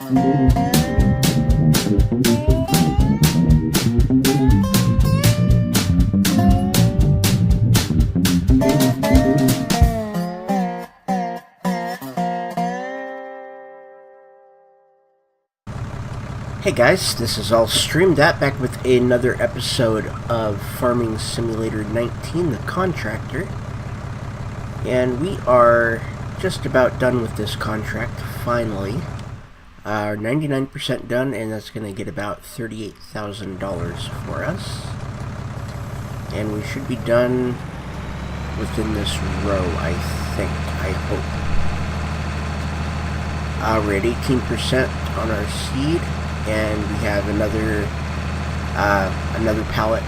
Hey guys, this is all streamed at back with another episode of Farming Simulator 19, the Contractor. And we are just about done with this contract, finally. 99% done, and that's going to get about $38,000 for us. And we should be done within this row, I think, I hope. We're at 18% on our seed. And we have another pallet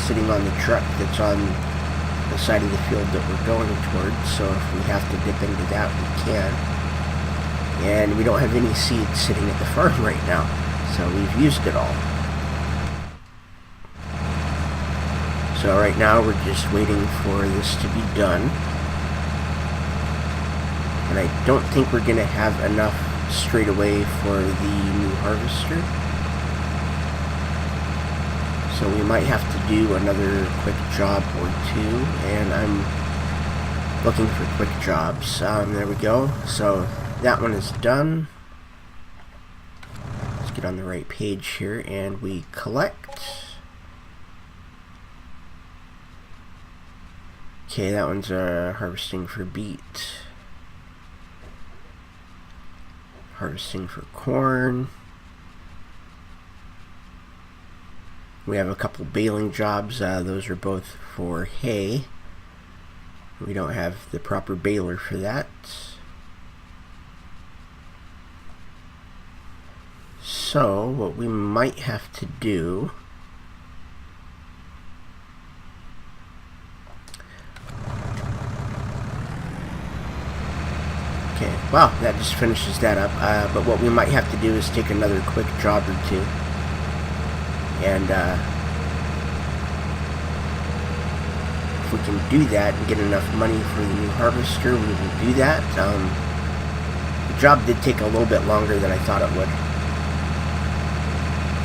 sitting on the truck that's on the side of the field that we're going towards. So if we have to dip into that, we can. And we don't have any seed sitting at the farm right now, so we've used it all. So right now we're just waiting for this to be done. And I don't think we're going to have enough straight away for the new harvester, so we might have to do another quick job or two, and I'm looking for quick jobs. There we go, so that one is done. Let's get on the right page here, and we collect. Okay, that one's harvesting for beet. Harvesting for corn. We have a couple baling jobs. Those are both for hay. We don't have the proper baler for that. So what we might have to do, okay, wow, that just finishes that up. But what we might have to do is take another quick job or two. And if we can do that and get enough money for the new harvester, we will do that. The job did take a little bit longer than I thought it would.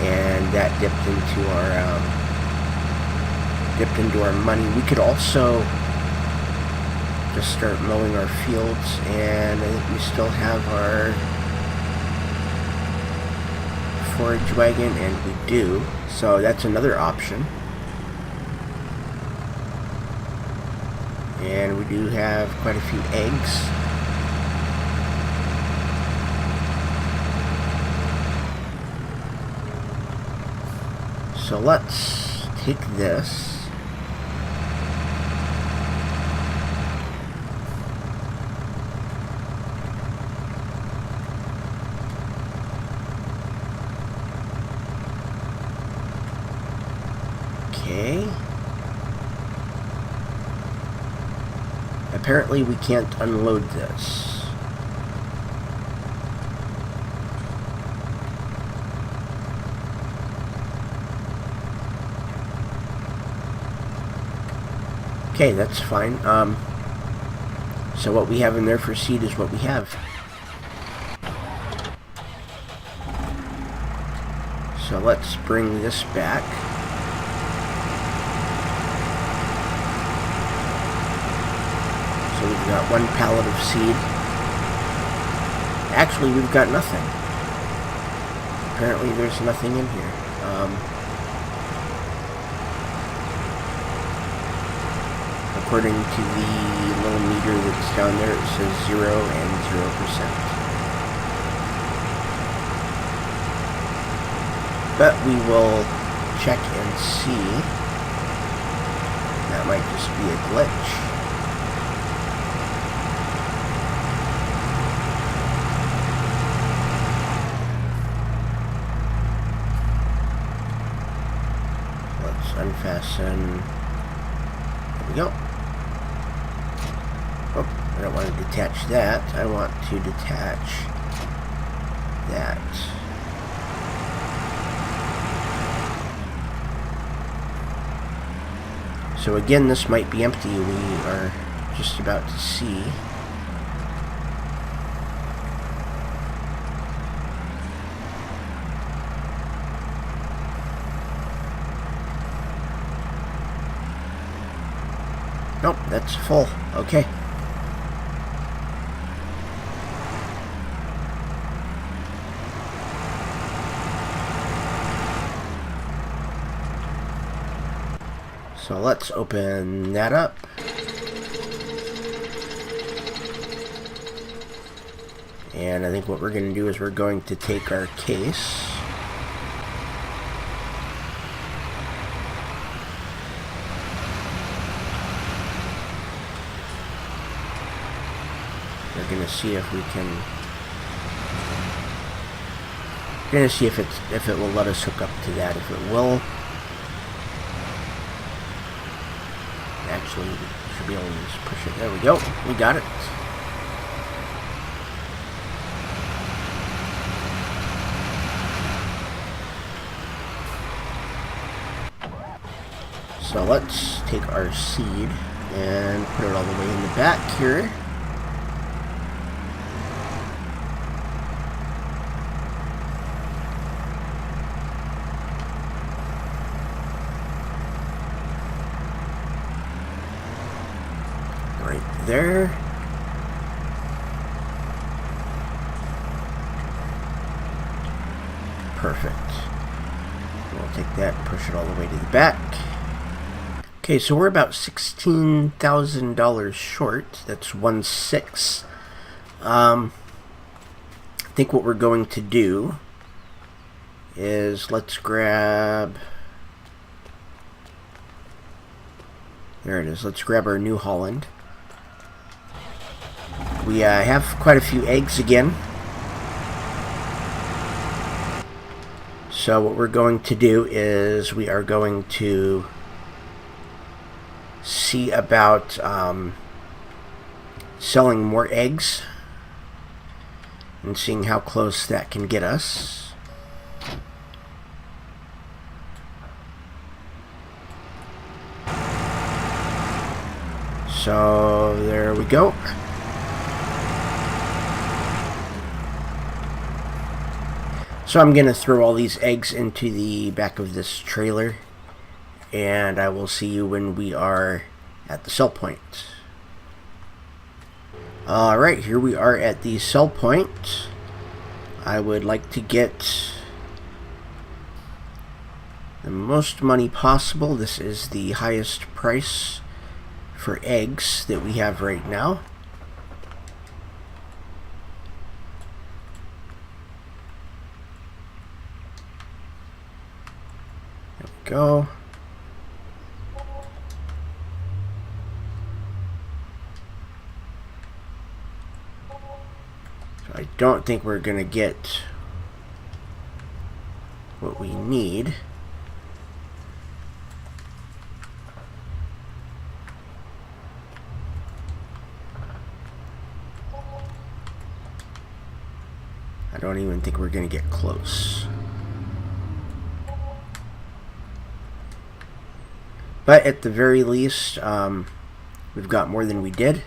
And that dipped into our money. We could also just start mowing our fields, and I think we still have our forage wagon, and we do, so that's another option. And we do have quite a few eggs. So let's take this. Okay. Apparently we can't unload this. Okay, that's fine. So what we have in there for seed is what we have. So let's bring this back. So we've got one pallet of seed. Actually, we've got nothing. Apparently there's nothing in here. According to the little meter that's down there, it says 0 and 0%. But we will check and see. That might just be a glitch. Let's unfasten. There we go. Oh, I don't want to detach that. I want to detach that. So again, this might be empty. We are just about to see. Nope, that's full. Okay. So let's open that up. And I think what we're going to do is we're going to take our case. We're going to see if we can... We're going to see if it will let us hook up to that. If it will... Actually, we should be able to just push it. There we go. We got it. So let's take our seed and put it all the way in the back here. Right there. Perfect. We'll take that and push it all the way to the back. Okay, so we're about $16,000 short. That's 1/6. I think what we're going to do is let's grab... There it is. Let's grab our new Holland. We have quite a few eggs again. So what we're going to do is we are going to see about selling more eggs and seeing how close that can get us. So there we go. So I'm going to throw all these eggs into the back of this trailer, and I will see you when we are at the sell point. Alright, here we are at the sell point. I would like to get the most money possible. This is the highest price for eggs that we have right now. There we go. So I don't think we're going to get what we need. I don't even think we're going to get close. But at the very least, we've got more than we did.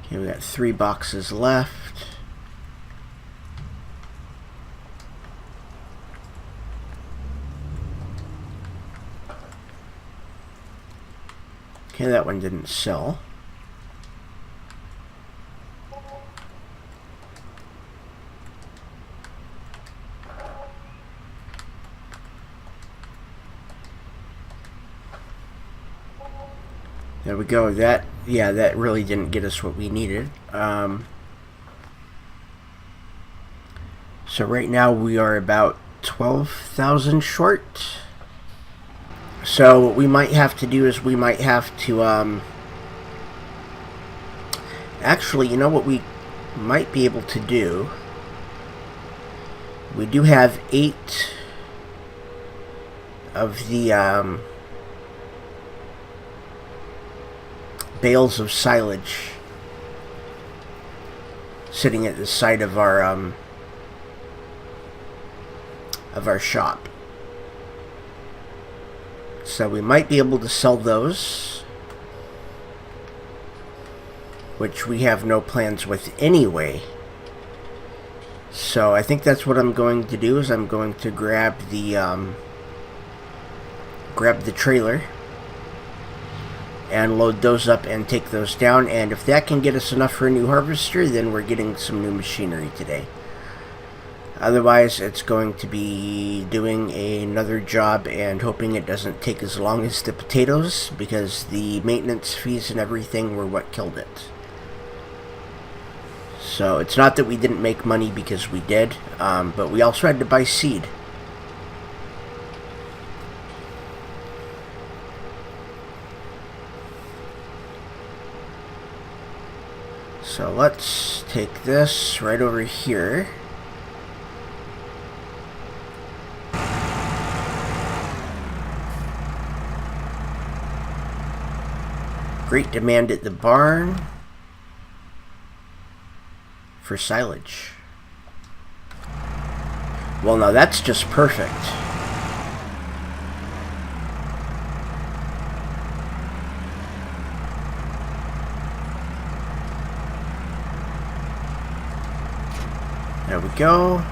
Okay, we got 3 boxes left. Okay, that one didn't sell. There we go. That really didn't get us what we needed. So right now we are about 12,000 short. So what we might have to do is we might have to actually, you know what we might be able to do? We do have 8 of the bales of silage sitting at the side of our shop. So we might be able to sell those, which we have no plans with anyway. So I think that's what I'm going to do, is I'm going to grab the trailer and load those up and take those down. And if that can get us enough for a new harvester, then we're getting some new machinery today. Otherwise, it's going to be doing another job and hoping it doesn't take as long as the potatoes, because the maintenance fees and everything were what killed it. So it's not that we didn't make money, because we did, but we also had to buy seed. So let's take this right over here. Great demand at the barn for silage. Well, now that's just perfect. There we go.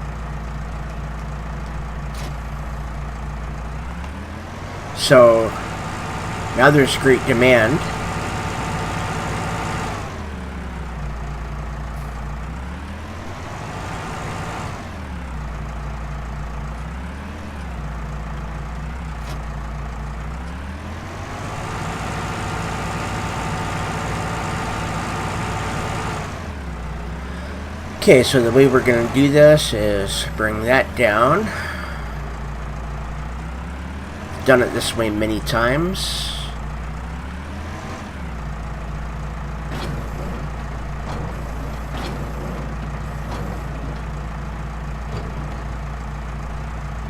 So now there's great demand. Okay, so the way we're going to do this is bring that down. Done it this way many times.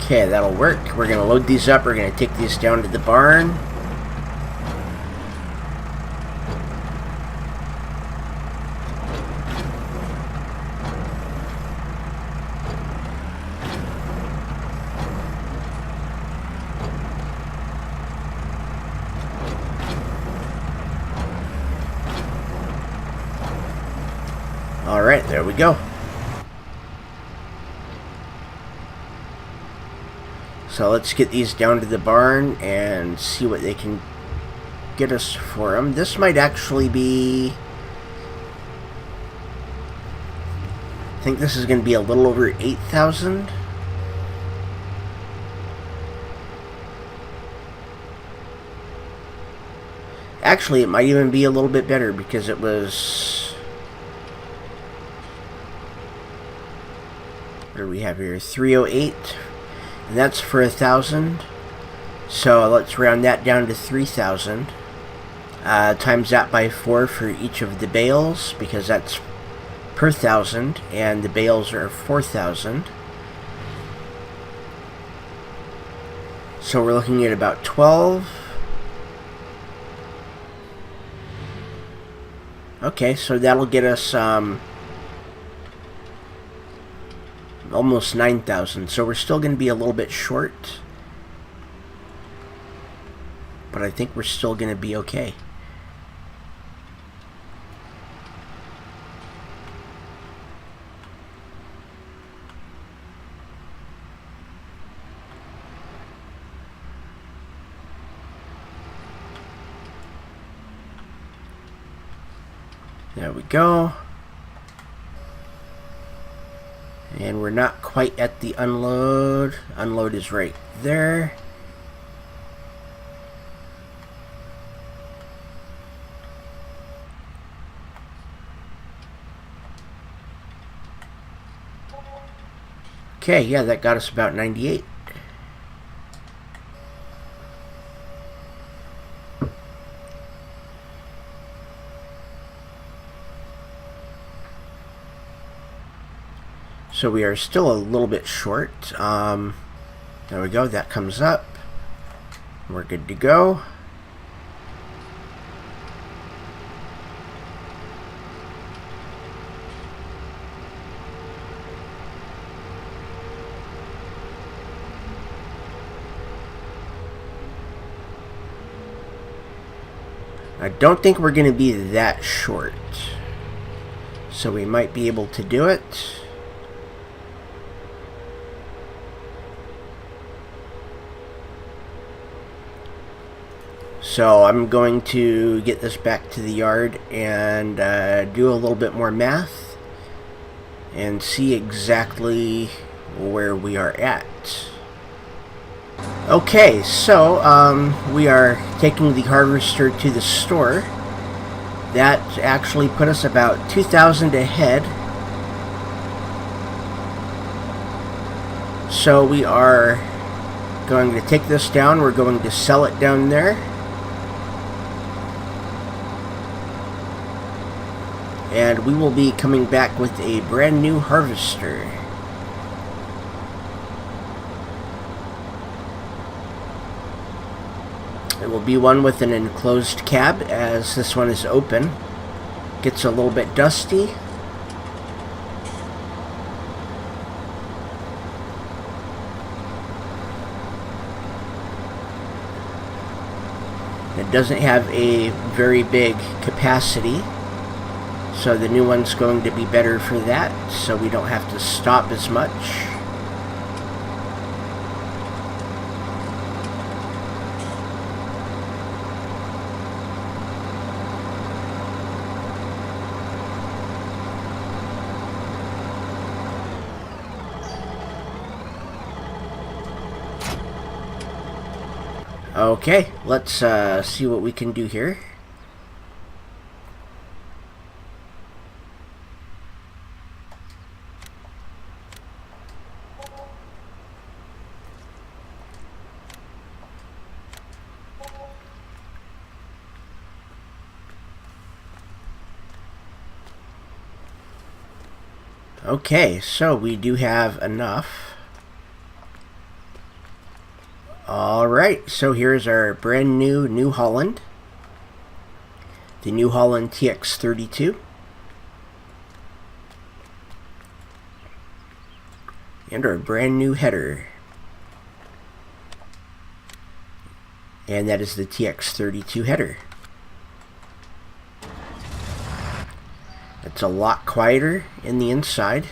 Okay, that'll work. We're going to load these up. We're going to take these down to the barn. Alright, there we go. So let's get these down to the barn and see what they can get us for them. This might actually be... I think this is going to be a little over 8,000. Actually, it might even be a little bit better, because it was... What do we have here? 308, and that's for 1,000. So let's round that down to 3,000. Times that by 4 for each of the bales, because that's per 1,000, and the bales are 4,000. So we're looking at about 12. Okay, so that'll get us almost 9,000. So we're still going to be a little bit short, but I think we're still going to be okay. There we go. And we're not quite at the unload. Unload is right there. Okay, yeah, that got us about 98. So we are still a little bit short. There we go, that comes up. We're good to go. I don't think we're going to be that short, so we might be able to do it. So I'm going to get this back to the yard and do a little bit more math and see exactly where we are at. Okay, so we are taking the harvester to the store. That actually put us about 2,000 ahead. So we are going to take this down. We're going to sell it down there. And we will be coming back with a brand new harvester. It will be one with an enclosed cab, as this one is open. Gets a little bit dusty. It doesn't have a very big capacity, so the new one's going to be better for that, so we don't have to stop as much. Okay, let's see what we can do here. Okay, so we do have enough. Alright, so here's our brand new Holland. The New Holland TX32. And our brand new header. And that is the TX32 header. It's a lot quieter in the inside.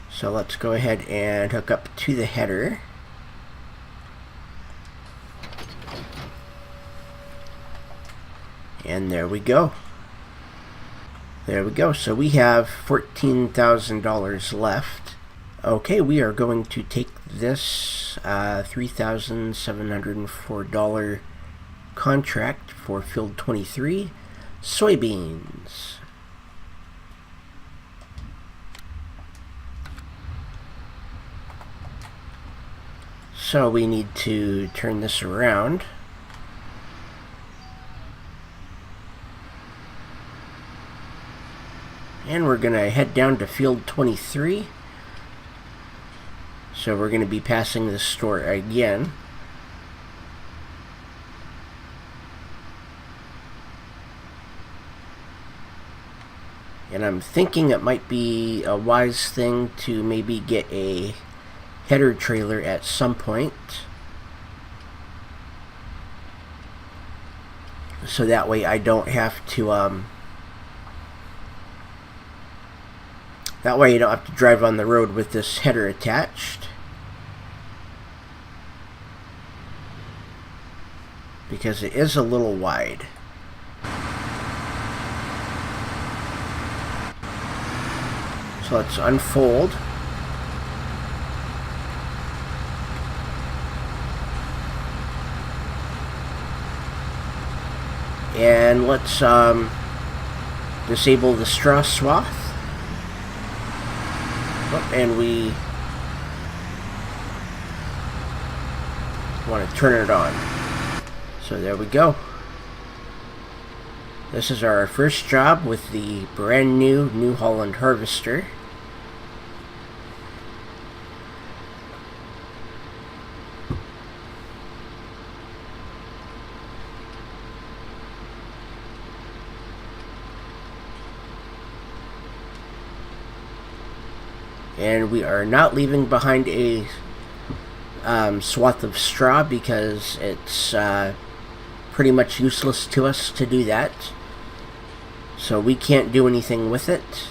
So let's go ahead and hook up to the header. And there we go. There we go. So we have $14,000 left. Okay, we are going to take this $3,704 contract for field 23, soybeans. So we need to turn this around. And we're going to head down to field 23. So we're going to be passing this store again. And I'm thinking it might be a wise thing to maybe get a header trailer at some point, so that way I don't have to drive on the road with this header attached, because it is a little wide. So let's unfold. And let's disable the straw swath. Oh, and we want to turn it on. So there we go. This is our first job with the brand new New Holland harvester. And we are not leaving behind a swath of straw, because it's pretty much useless to us to do that. So we can't do anything with it.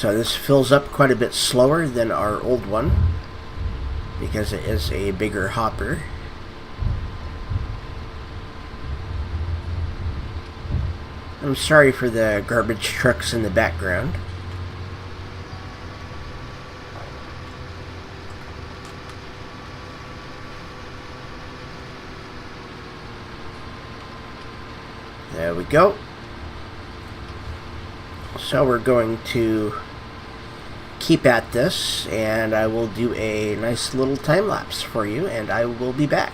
So this fills up quite a bit slower than our old one because it is a bigger hopper. I'm sorry for the garbage trucks in the background. There we go. So we're going to keep at this, and I will do a nice little time lapse for you, and I will be back.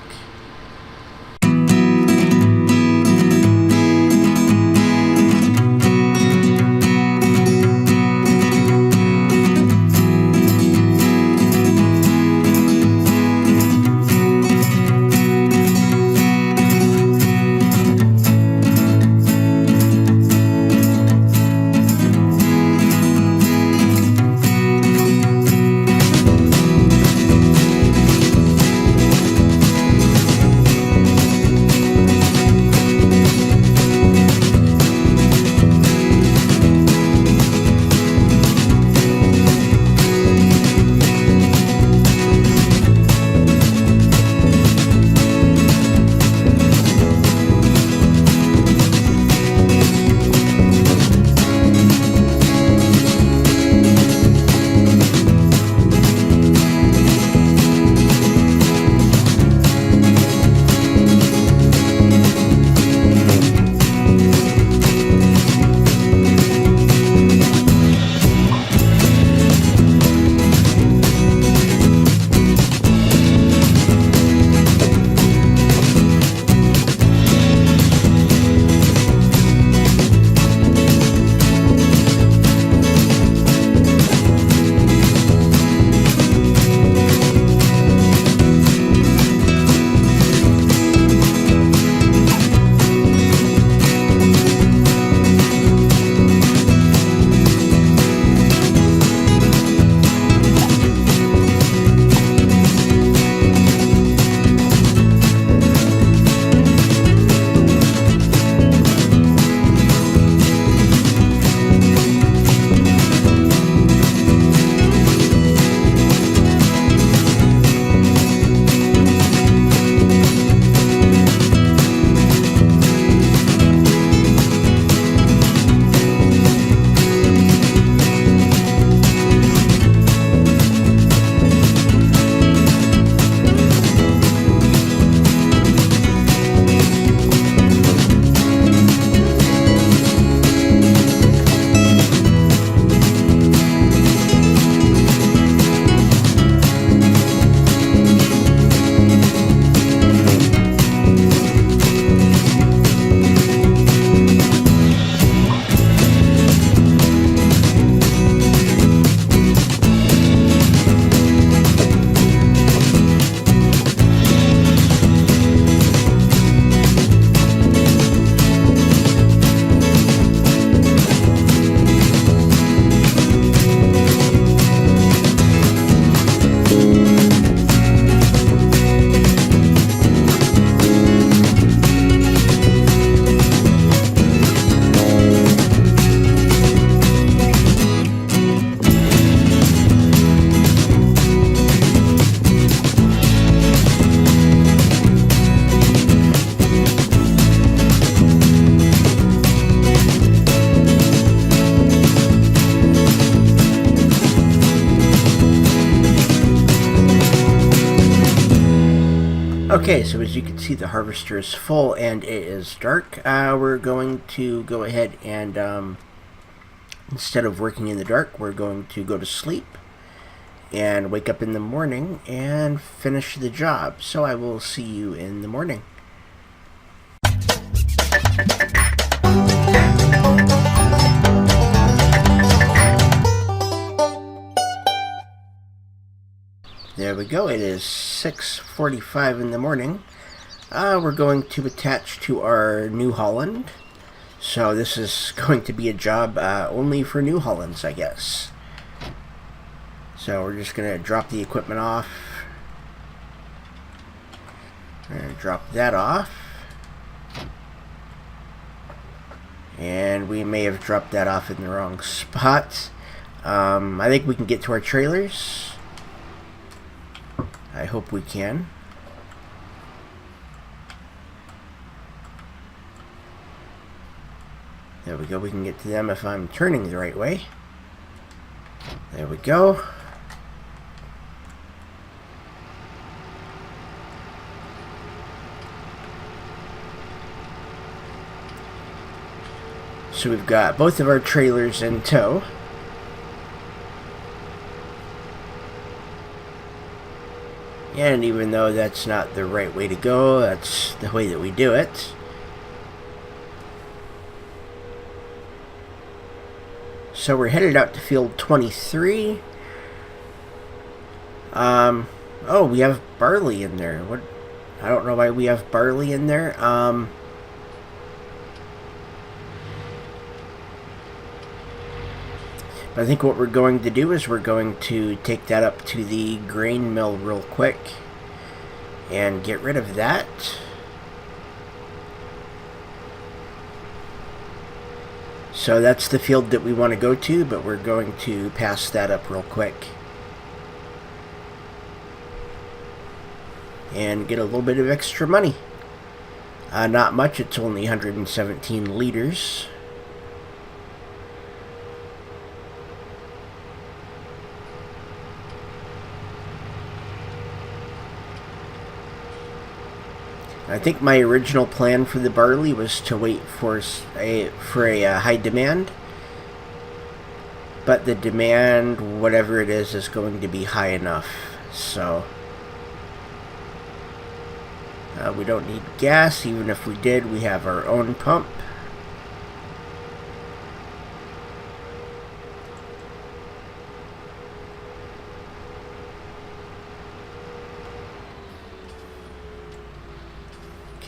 Okay, so as you can see, the harvester is full and it is dark. We're going to go ahead and instead of working in the dark, we're going to go to sleep and wake up in the morning and finish the job. So I will see you in the morning. There we go. It is 6:45 in the morning. We're going to attach to our New Holland. So this is going to be a job only for New Hollands, I guess. So we're just going to drop the equipment off. We're going to drop that off. And we may have dropped that off in the wrong spot. I think we can get to our trailers. I hope we can. There we go. We can get to them if I'm turning the right way. There we go. So we've got both of our trailers in tow. And even though that's not the right way to go, that's the way that we do it. So we're headed out to field 23. Oh, we have barley in there. What? I don't know why we have barley in there. I think what we're going to do is we're going to take that up to the grain mill real quick and get rid of that. So that's the field that we want to go to, but we're going to pass that up real quick and get a little bit of extra money. Not much, it's only 117 liters. I think my original plan for the barley was to wait for a high demand, but the demand, whatever it is going to be high enough. So we don't need gas. Even if we did, we have our own pump.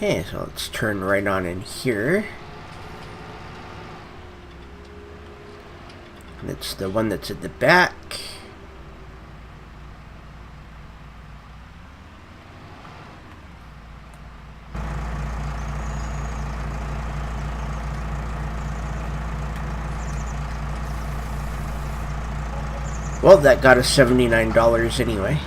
Okay, so let's turn right on in here. And it's the one that's at the back. Well, that got us $79 anyway.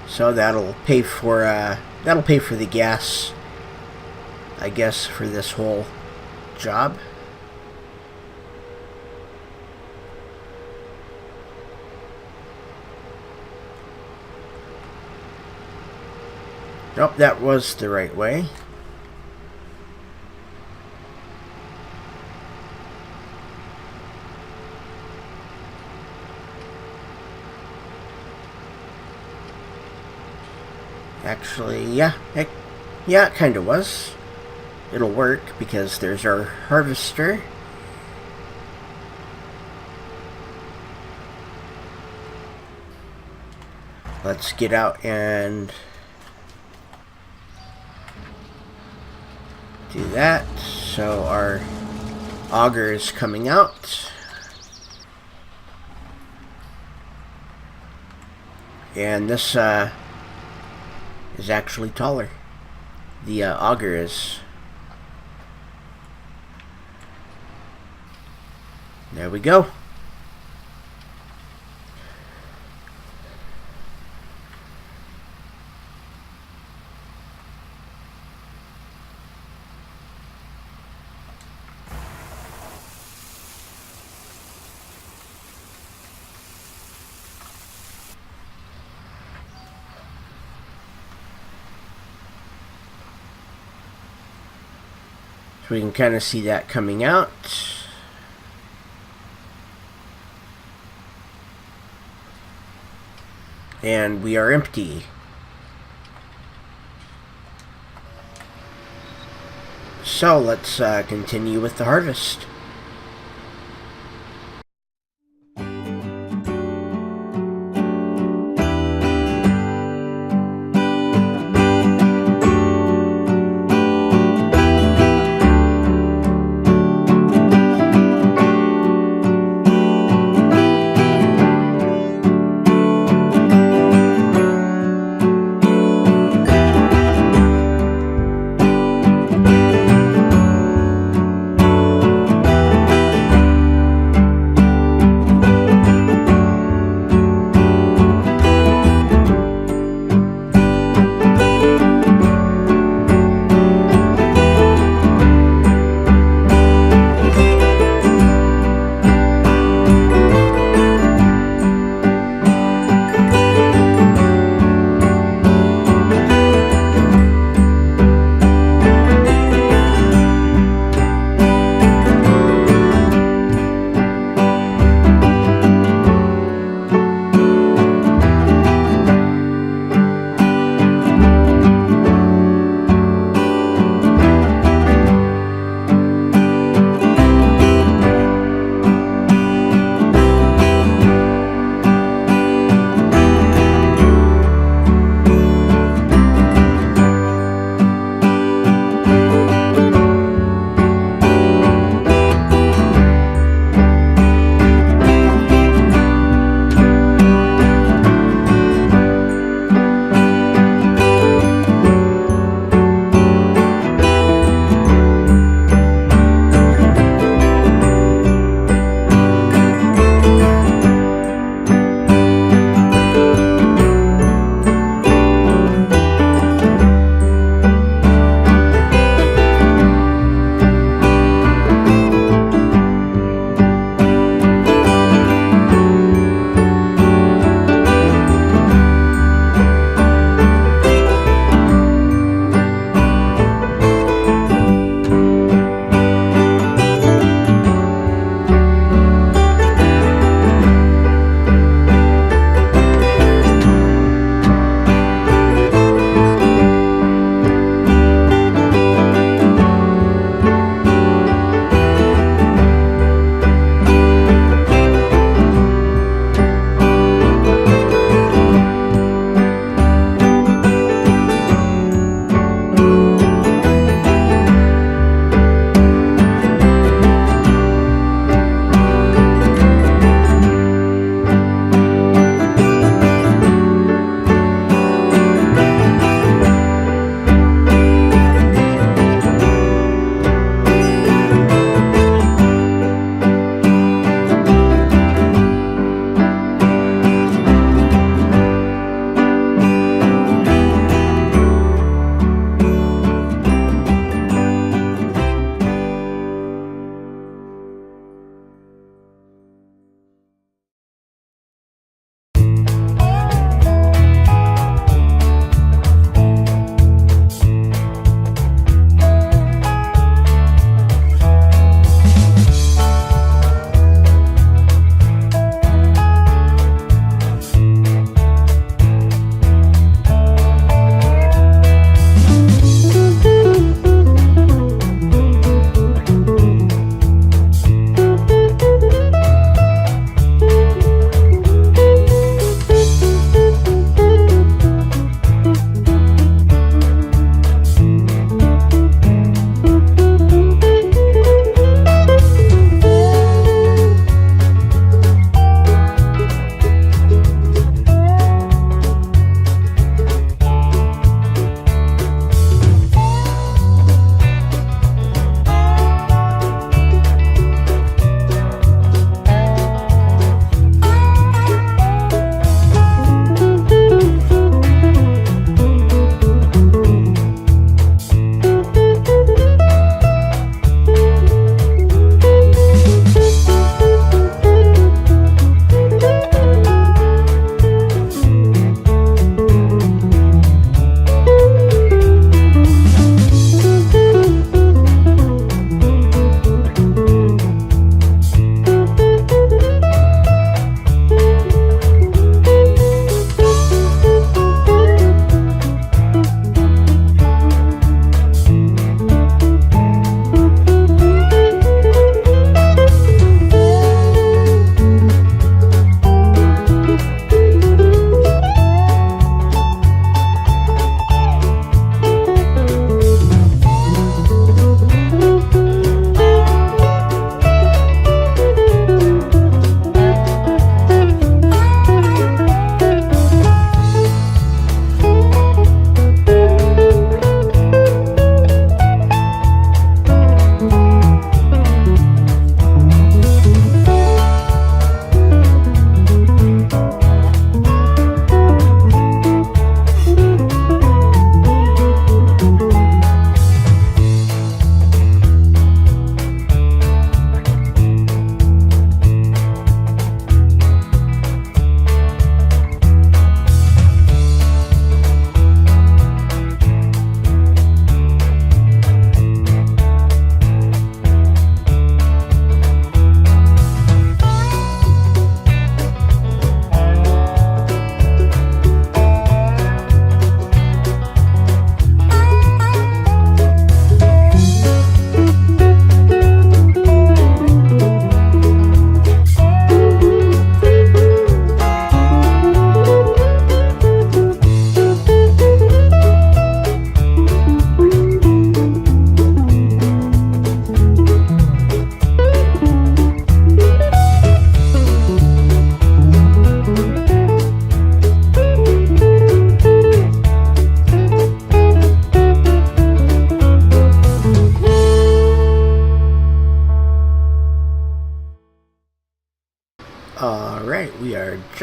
So that'll pay for the gas, I guess, for this whole job. Nope, that was the right way. Actually, yeah, it kind of was. It'll work because there's our harvester. Let's get out and do that. So our auger is coming out. And this is actually taller. The auger is. There we go. So we can kind of see that coming out. And we are empty. So let's continue with the harvest.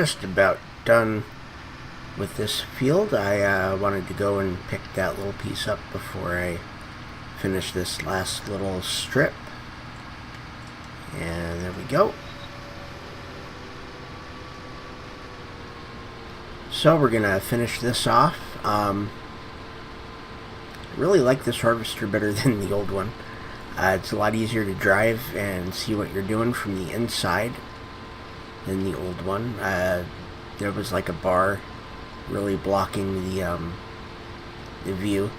just about done with this field. I wanted to go and pick that little piece up before I finish this last little strip. And there we go. So we're going to finish this off. I really like this harvester better than the old one. It's a lot easier to drive and see what you're doing from the inside than the old one. There was like a bar really blocking the view,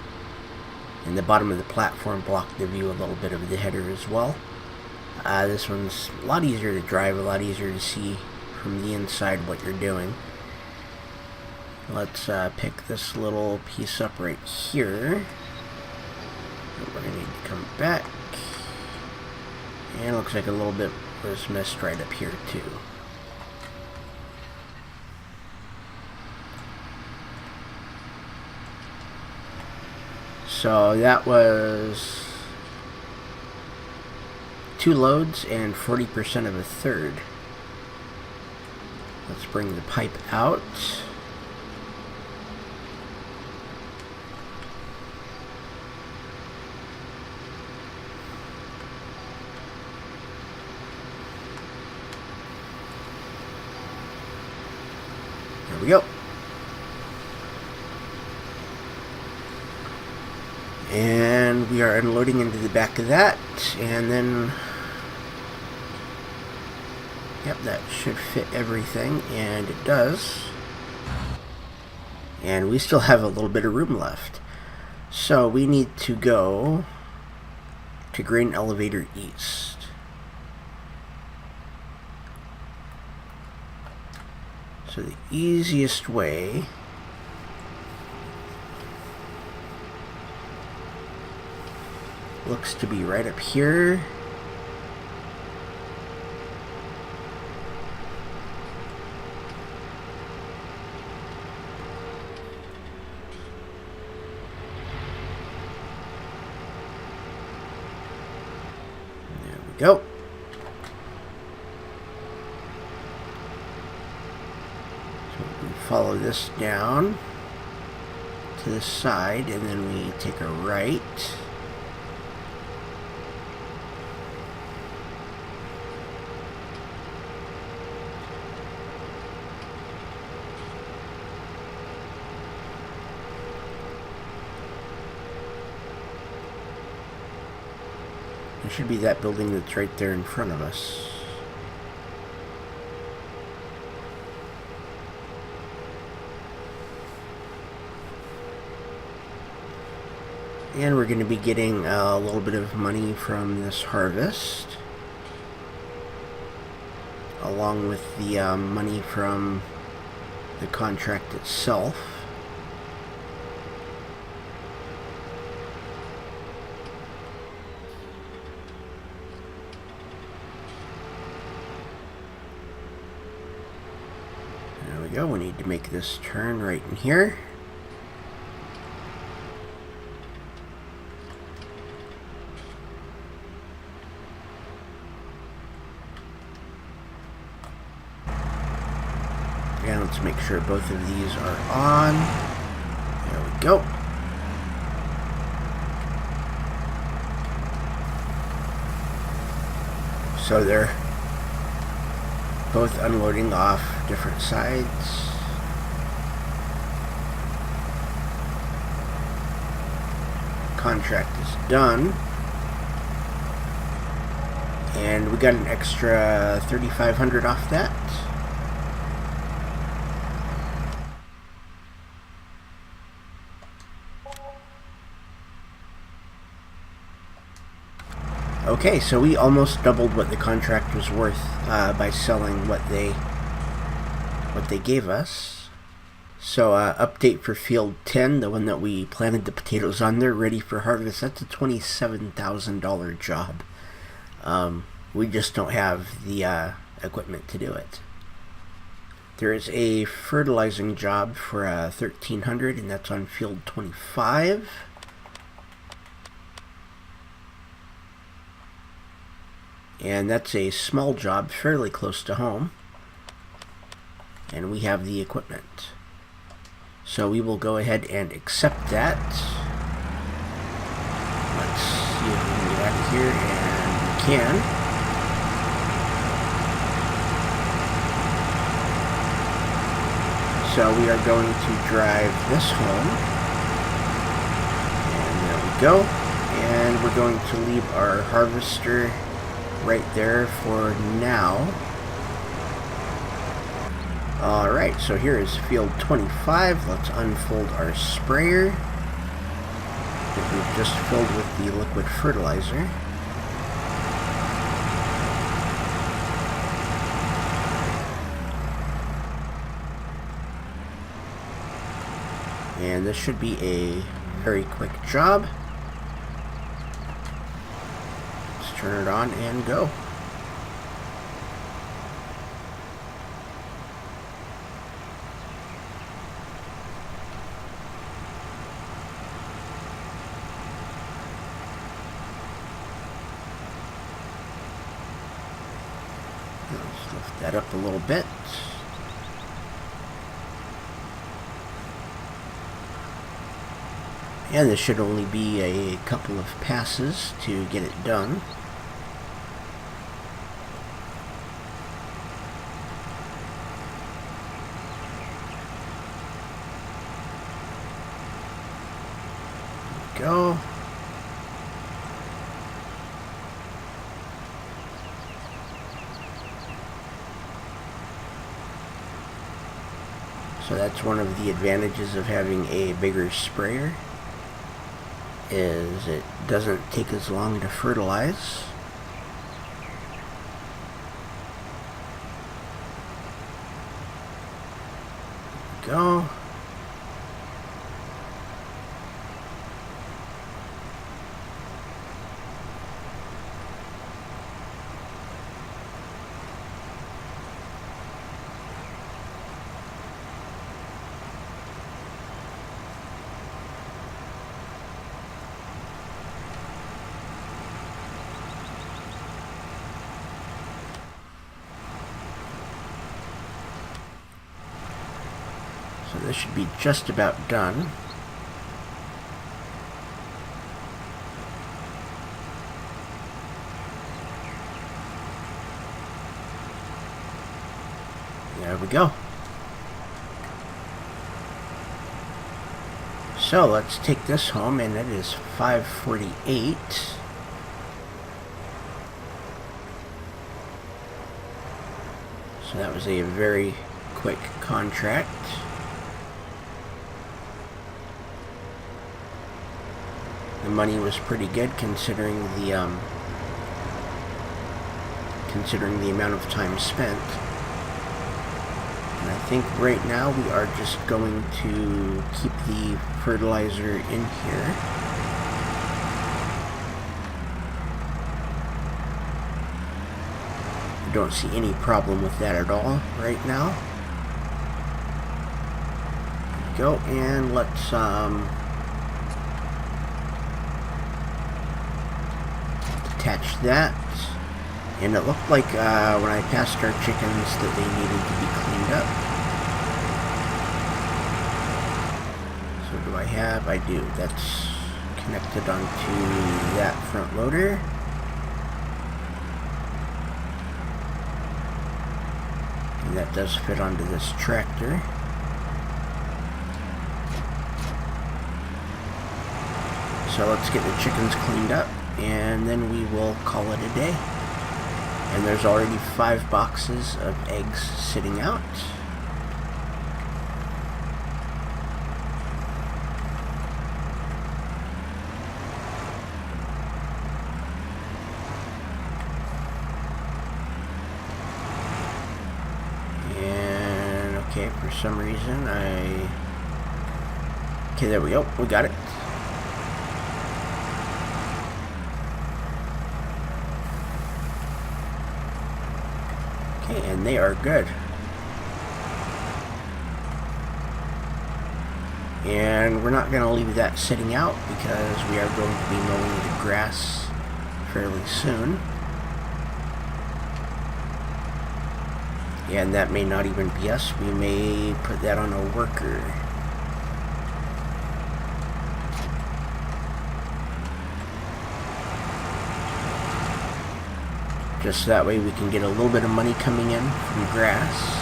and the bottom of the platform blocked the view a little bit of the header as well. This one's a lot easier to drive, a lot easier to see from the inside what you're doing. Let's pick this little piece up right here. We're going to need to come back. And it looks like a little bit was missed right up here too. So that was 2 loads and 40% of a third. Let's bring the pipe out. There we go. And we are unloading into the back of that, and then, yep, that should fit everything, and it does. And we still have a little bit of room left. So we need to go to grain elevator east. So the easiest way looks to be right up here. There we go. So we follow this down to the side, and then we take a right. It should be that building that's right there in front of us. And we're going to be getting a little bit of money from this harvest, along with the money from the contract itself. There we go. We need to make this turn right in here. And let's make sure both of these are on. There we go. So they're both unloading off different sides. Contract is done. And we got an extra $3,500 off that. Okay, so we almost doubled what the contract was worth by selling what they gave us. So update for field 10, the one that we planted the potatoes on there, ready for harvest. That's a $27,000 job. We just don't have the equipment to do it. There is a fertilizing job for $1,300, and that's on field 25. And that's a small job, fairly close to home. and we have the equipment. So we will go ahead and accept that. Let's see if we can get out of here, and we can. So we are going to drive this home, and there we go. And we're going to leave our harvester right there for now. Alright, so here is field 25. Let's unfold our sprayer that we've just filled with the liquid fertilizer. And this should be a very quick job. Let's turn it on and go. Let's lift that up a little bit. And this should only be a couple of passes to get it done. There we go. So that's one of the advantages of having a bigger sprayer, is it doesn't take as long to fertilize. There we go. So this should be just about done. There we go. So let's take this home, and it is 5:48. So that was a very quick contract. The money was pretty good considering the amount of time spent. And I think right now we are just going to keep the fertilizer in here. I don't see any problem with that at all right now. There we go, and let's attach that. And it looked like when I passed our chickens that they needed to be cleaned up. So do I have? I do. That's connected onto that front loader. And that does fit onto this tractor. So let's get the chickens cleaned up, and then we will call it a day. And there's already 5 boxes of eggs sitting out. And okay, for some reason okay, there we go, we got it. And they are good. And we're not going to leave that sitting out because we are going to be mowing the grass fairly soon. And that may not even be us. We may put that on a worker. Just that way we can get a little bit of money coming in from grass.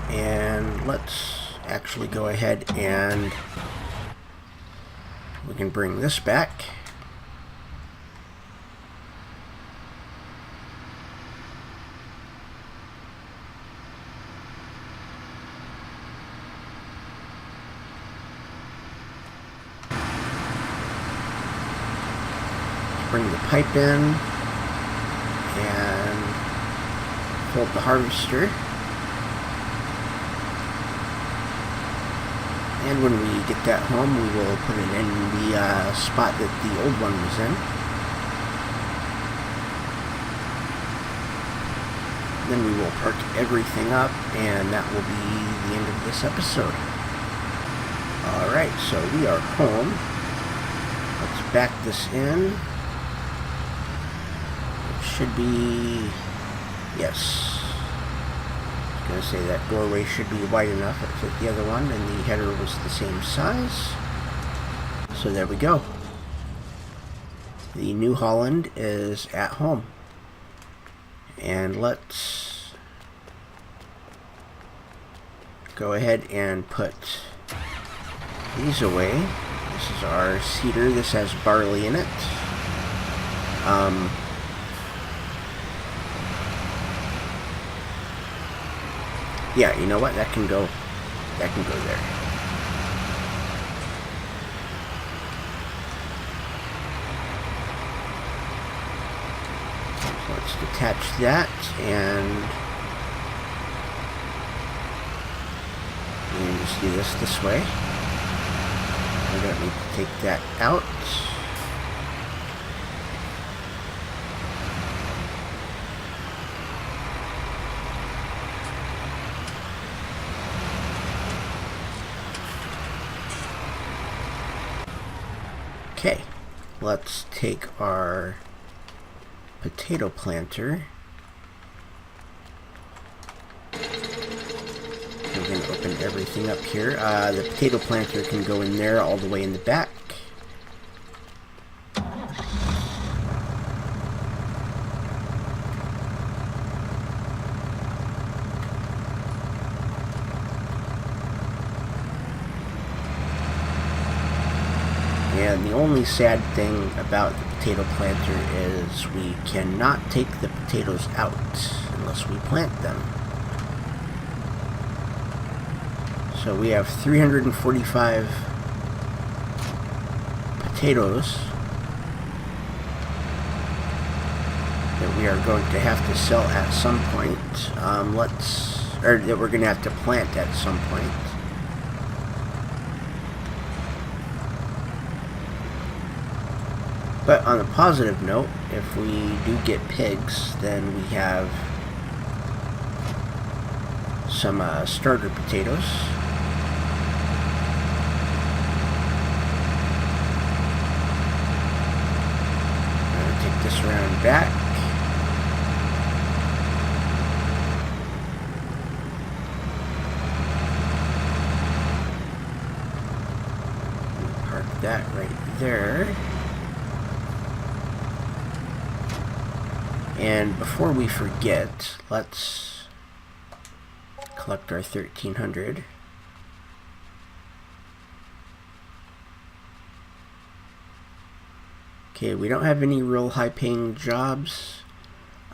And let's actually go ahead and we can bring this back. Bring the pipe in and fill up the harvester. And when we get that home, we will put it in the spot that the old one was in. Then we will park everything up, and that will be the end of this episode. Alright, so we are home. Let's back this in. It should be... yes. I was going to say that doorway should be wide enough. It fit the other one, and the header was the same size. So there we go. The new Holland is at home. And let's go ahead and put these away. This is our cedar. This has barley in it. Yeah, you know what? That can go there. So let's detach that and just do this way. I don't need to take that out. Okay, let's take our potato planter. We're going to open everything up here. The potato planter can go in there all the way in the back. And the only sad thing about the potato planter is we cannot take the potatoes out unless we plant them. So we have 345 potatoes that we are going to have to sell at some point. Or that we're going to have to plant at some point. But on a positive note, if we do get pigs, then we have some starter potatoes. I'm going to take this around back. Park that right there. And before we forget, let's collect our 1,300. Okay, we don't have any real high-paying jobs.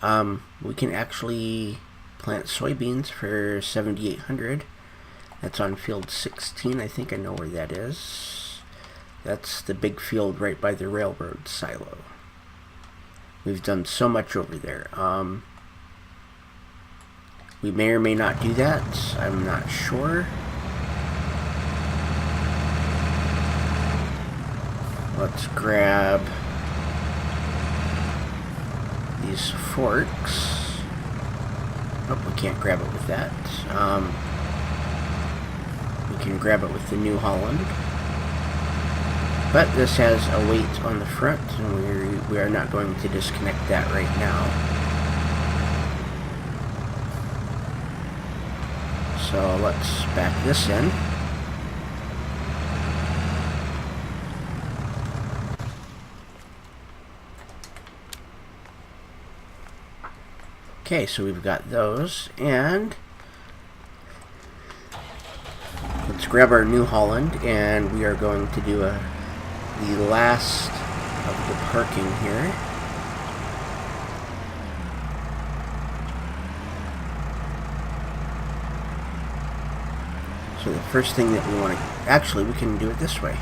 We can actually plant soybeans for 7,800. That's on field 16. I think I know where that is. That's the big field right by the railroad silo. We've done so much over there. We may or may not do that. I'm not sure. Let's grab these forks. Oh, we can't grab it with that. We can grab it with the New Holland. But this has a weight on the front, and we are not going to disconnect that right now. So let's back this in. Okay, so we've got those, and let's grab our New Holland, and we are going to do the last of the parking here. So the first thing that we want to, actually we can do it this way.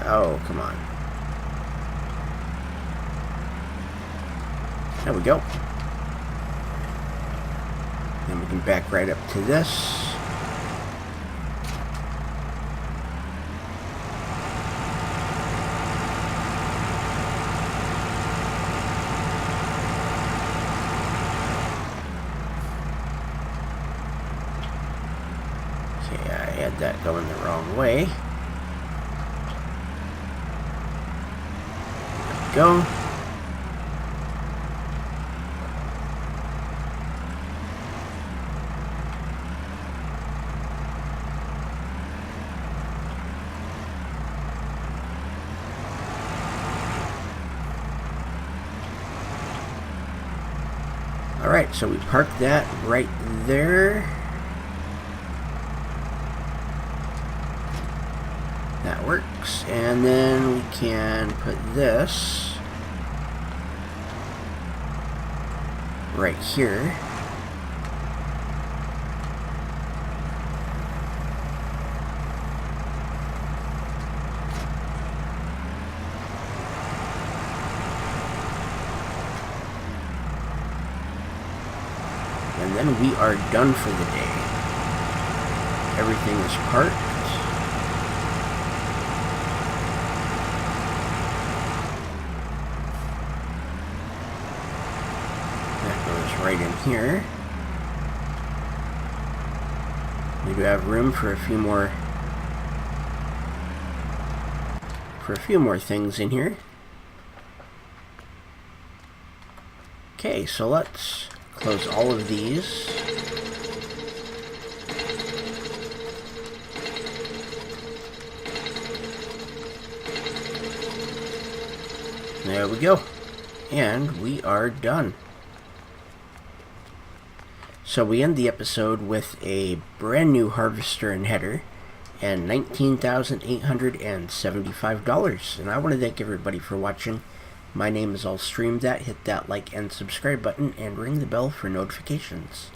Oh, come on. There we go. Then we can back right up to this. Okay, I had that going the wrong way. Go. Alright, so we parked that right there. That works. And then we can put this right here. And then we are done for the day. Everything is parked. Right in here. We do have room for a few more things in here. Okay, so let's close all of these. There we go. And we are done. So we end the episode with a brand new harvester and header and $19,875. And I want to thank everybody for watching. My name is All Streamed That. Hit that like and subscribe button and ring the bell for notifications.